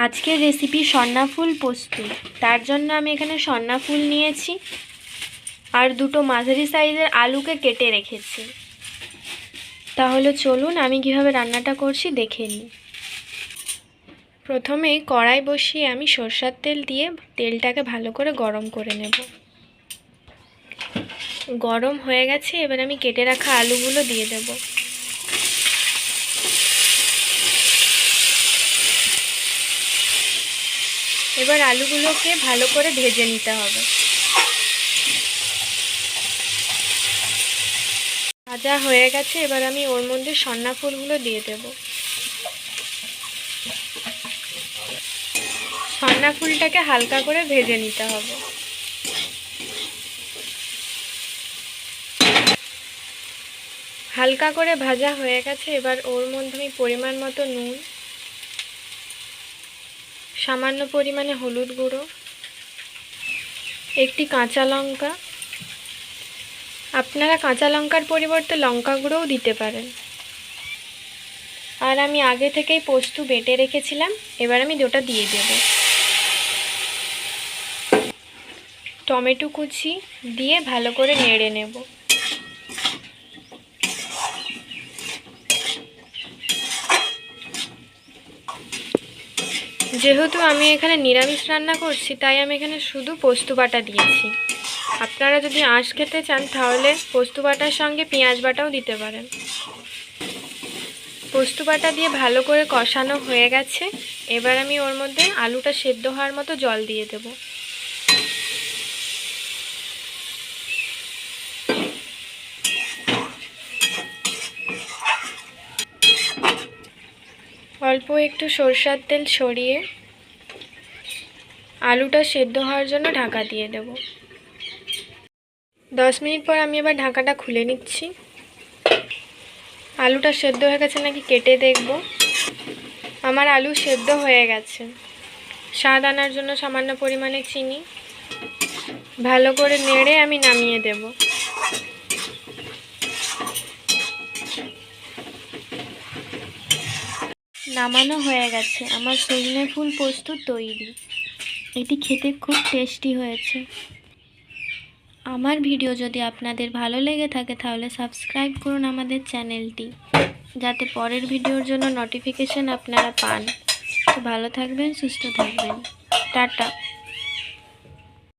আজকের রেসিপি সন্না ফুল পোস্ত। তার জন্য আমি এখানে সন্না ফুল নিয়েছি আর দুটো মাঝারি সাইজের আলুকে কেটে রেখেছি। তাহলে চলুন আমি কিভাবে রান্নাটা করছি দেখে নিই। প্রথমেই কড়াই বসিয়ে আমি সরষের তেল দিয়ে তেলটাকে ভালো করে গরম করে নেব। গরম হয়ে গেছে, এবার আমি কেটে রাখা আলুগুলো দিয়ে দেব। এবার আলুগুলোকে ভালো করে ভেজে নিতে হবে। ভাজা হয়ে গেছে, এবার আমি ওর মধ্যে সন্না ফুলগুলো দিয়ে দেব। সন্না ফুলটাকে হালকা করে ভেজে নিতে হবে। হালকা করে ভাজা হয়ে গেছে, এবার ওর মধ্যে আমি পরিমাণ মতো নুন, সামান্য পরিমাণে হলুদ গুঁড়ো, একটি কাঁচা লঙ্কা, আপনারা কাঁচা লঙ্কার পরিবর্তে লঙ্কা গুঁড়োও দিতে পারেন, আর আমি আগে থেকেই পোস্ত বেটে রেখেছিলাম। এবার আমি ওটা দিয়ে দেব। টমেটো কুচি দিয়ে ভালো করে নেড়ে নেব। যেহেতু আমি এখানে নিরামিষ রান্না করছি, তাই আমি এখানে শুধু পোস্ত বাটা দিয়েছি। আপনারা যদি আঁশ খেতে চান তাহলে পোস্ত বাটার সঙ্গে পেঁয়াজ বাটাও দিতে পারেন। পোস্ত বাটা দিয়ে ভালো করে কষানো হয়ে গেছে, এবার আমি ওর মধ্যে আলুটা সেদ্ধ হওয়ার মতো জল দিয়ে দেব। অল্প একটু সরষের তেল ছড়িয়ে আলুটা সেদ্ধ হওয়ার জন্য ঢাকা দিয়ে দেব। 10 মিনিট পর আমি এবার ঢাকাটা খুলে নিচ্ছি। আলুটা সেদ্ধ হয়ে গেছে নাকি কেটে দেখব। আমার আলু সেদ্ধ হয়ে গেছে। স্বাদ আনার জন্য সামান্য পরিমাণে চিনি, ভালো করে নেড়ে আমি নামিয়ে দেব। নামানো হয়ে গেছে, আমার সজনে ফুল পোস্ত তৈরি। এটি খেতে খুব টেস্টি হয়েছে। আমার ভিডিও যদি আপনাদের ভালো লেগে থাকে তাহলে সাবস্ক্রাইব করুন আমাদের চ্যানেলটি, যাতে পরের ভিডিওর জন্য নোটিফিকেশন আপনারা পান। তো ভালো থাকবেন, সুস্থ থাকবেন। টাটা।